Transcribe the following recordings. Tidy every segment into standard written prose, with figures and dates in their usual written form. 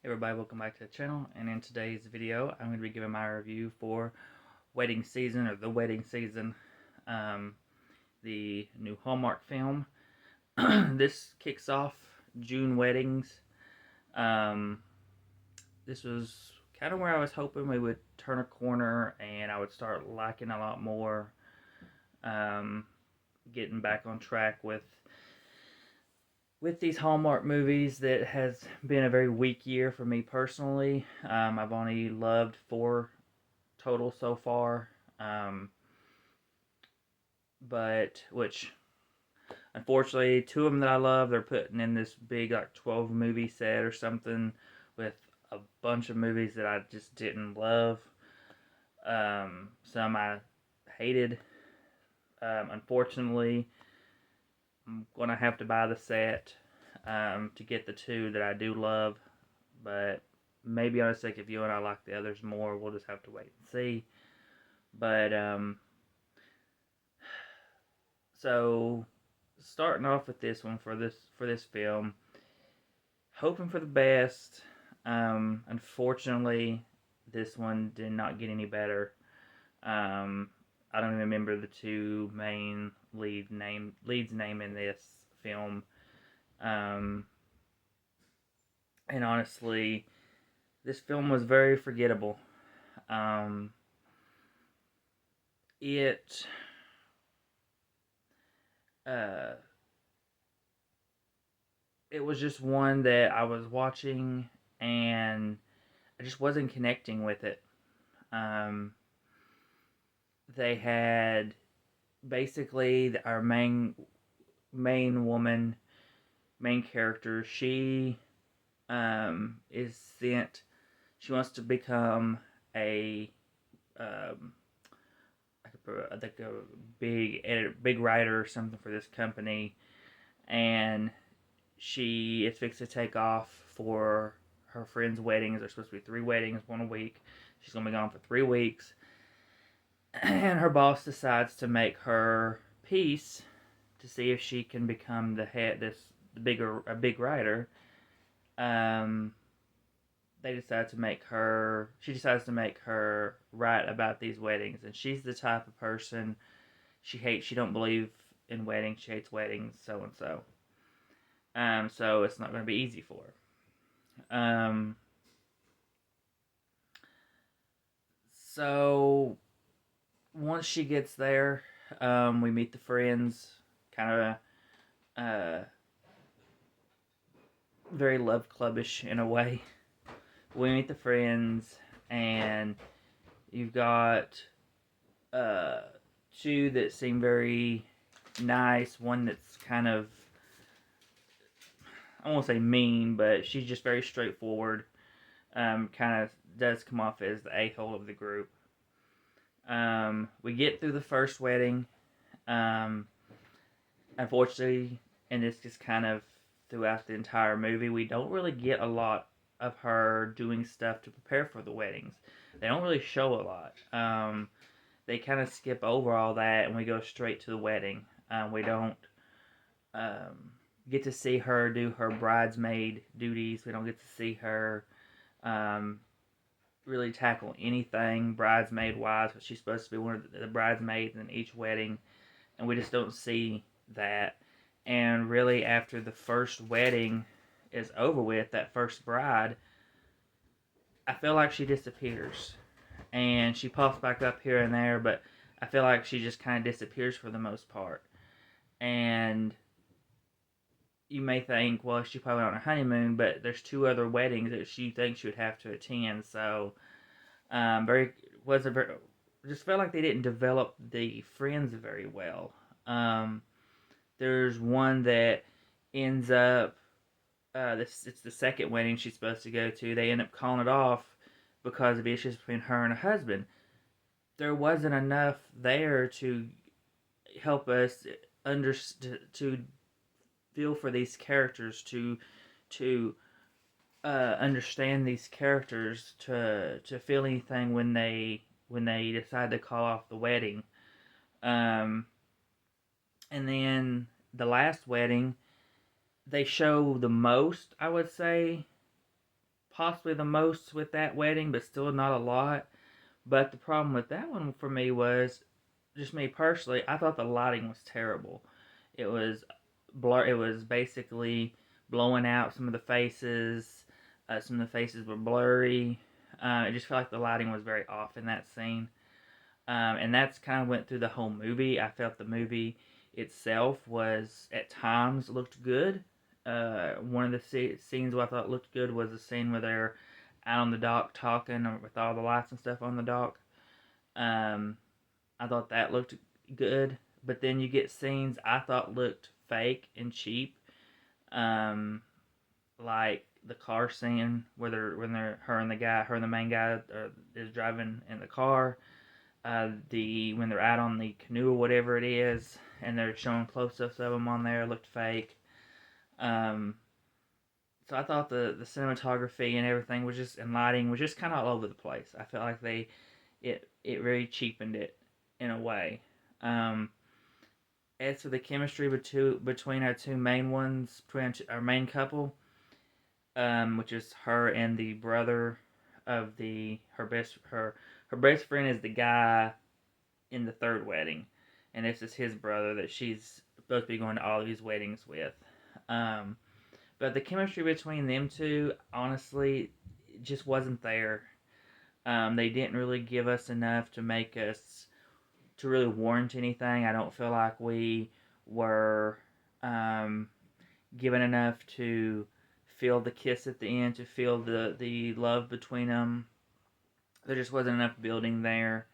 Hey everybody, welcome back to the channel, and in today's video I'm going to be giving my review for Wedding Season, or The Wedding Season, the new Hallmark film. This kicks off June weddings. Um, this was kind of where I was hoping we would turn a corner and I would start liking a lot more, getting back on track with these Hallmark movies. That has been a very weak year for me personally. I've only loved 4 total so far, but which unfortunately 2 of them that I love, they're putting in this big like 12 movie set or something with a bunch of movies that I just didn't love. Some I hated. Unfortunately, I'm gonna have to buy the set to get the 2 that I do love, but maybe on a second viewing I like the others more. We'll just have to wait and see. But so starting off with this one for this film, hoping for the best. Unfortunately, this one did not get any better. I don't even remember the 2 main leads name in this film. Um, and honestly, this film was very forgettable. Um, it uh, it was just one that I was watching and I just wasn't connecting with it. Um, they had basically our main character. She is sent. She wants to become a like a big writer or something for this company, and she is fixed to take off for her friends' weddings. There's supposed to be 3 weddings, one a week. She's gonna be gone for 3 weeks, and her boss decides to make her peace to see if she can become the head, a big writer. Um, they decide to make her. She decides to make her write about these weddings, and she's the type of person she hates. She don't believe in weddings. She hates weddings. So and so. So it's not going to be easy for her. So once she gets there, we meet the friends, kind of very Love Clubbish in a way. We meet the friends, and you've got uh, 2 that seem very nice. One that's kind of, I won't say mean, but she's just very straightforward. Kind of does come off as the a-hole of the group. We get through the first wedding. Unfortunately, and it's just kind of throughout the entire movie, we don't really get a lot of her doing stuff to prepare for the weddings. They don't really show a lot. They kind of skip over all that and we go straight to the wedding. We don't get to see her do her bridesmaid duties. We don't get to see her really tackle anything bridesmaid wise. But she's supposed to be one of the bridesmaids in each wedding, and we just don't see that. And really, after the first wedding is over with, that first bride, I feel like she disappears. And she pops back up here and there, but I feel like she just kind of disappears for the most part. And you may think, well, she probably went on a honeymoon, but there's 2 other weddings that she thinks she would have to attend. So, very wasn't very. Just felt like they didn't develop the friends very well. There's one that ends up. It's the second wedding she's supposed to go to. They end up calling it off because of issues between her and her husband. There wasn't enough there to help us to feel for these characters, to understand these characters, to feel anything when they decide to call off the wedding. And then the last wedding, they show the most, I would say, possibly the most with that wedding, but still not a lot. But the problem with that one for me was, just me personally, I thought the lighting was terrible. It was blur. It was basically blowing out some of the faces. Some of the faces were blurry. It just felt like the lighting was very off in that scene. And that's kind of went through the whole movie. I felt the movie itself was at times looked good. One of the scenes where I thought looked good was the scene where they're out on the dock talking with all the lights and stuff on the dock. Um, I thought that looked good, but then you get scenes I thought looked fake and cheap, um, like the car scene where they're her and the main guy is driving in the car. The when they're out on the canoe or whatever it is, and they're showing close-ups of them on there, looked fake. Um, so I thought the cinematography and everything was just and lighting was just kind of all over the place. I felt like it really cheapened it in a way. Um, as for the chemistry between our two main ones, between our main couple, which is her and the brother of the her best friend is the guy in the third wedding, and this is his brother that she's supposed to be going to all these weddings with. Um, but the chemistry between them two, honestly, just wasn't there. They didn't really give us enough to make us to really warrant anything. I don't feel like we were um, given enough to feel the kiss at the end, to feel the love between them. There just wasn't enough building there.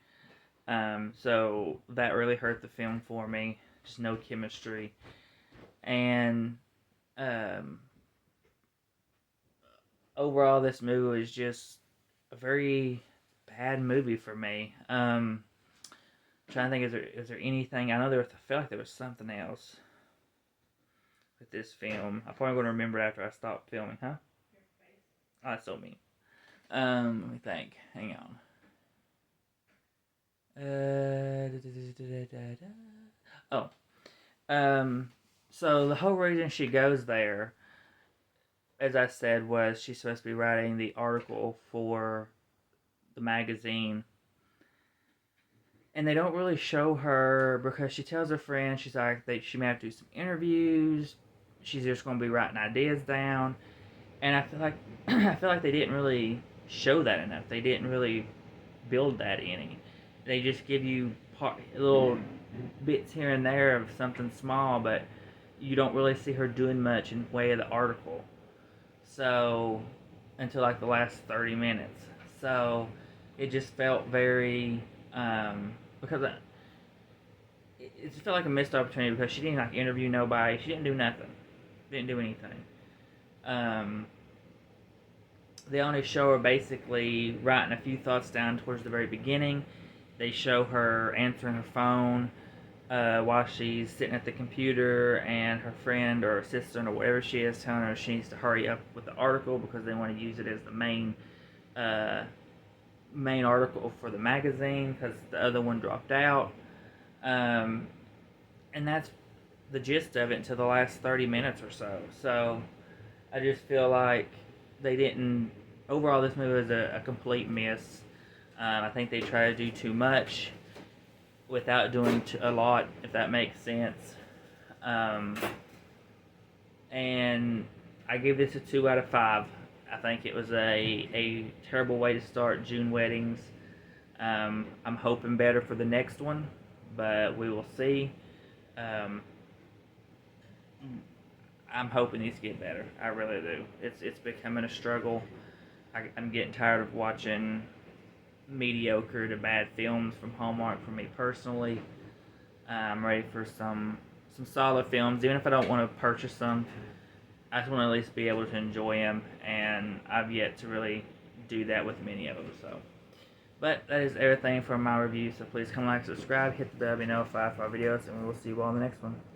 So that really hurt the film for me. Just no chemistry. And um, overall, this movie was just a very bad movie for me. I'm trying to think, is there anything? I know I feel like there was something else with this film. I'm probably going to remember after I stop filming, huh? Oh, that's so mean. Let me think. Hang on. Oh, so the whole reason she goes there, as I said, was she's supposed to be writing the article for the magazine. And they don't really show her because she tells her friend, she's like, that she may have to do some interviews. She's just going to be writing ideas down. And I feel like I feel like they didn't really show that enough. They didn't really build that any. They just give you little bits here and there of something small, but you don't really see her doing much in way of the article. So until like the last 30 minutes. So it just felt very because it just felt like a missed opportunity because she didn't like interview nobody. She didn't do nothing. Didn't do anything. Um, they only show her basically writing a few thoughts down towards the very beginning. They show her answering her phone while she's sitting at the computer, and her friend or assistant or whatever she is telling her she needs to hurry up with the article because they want to use it as the uh, main article for the magazine because the other one dropped out. Um, and that's the gist of it until the last 30 minutes or so. So I just feel like they didn't. Overall, this movie was a complete miss. I think they tried to do too much without doing a lot, if that makes sense. Um, and I give this a 2 out of 5. I think it was a terrible way to start June weddings. I'm hoping better for the next one, but we will see. Um, I'm hoping these get better. I really do. It's becoming a struggle. I'm getting tired of watching mediocre to bad films from Hallmark for me personally. I'm ready for some solid films, even if I don't want to purchase them. I just want to at least be able to enjoy them, and I've yet to really do that with many of them. So, but that is everything for my review. So please come like, subscribe, hit the bell, be notified for our videos, and we will see you all in the next one.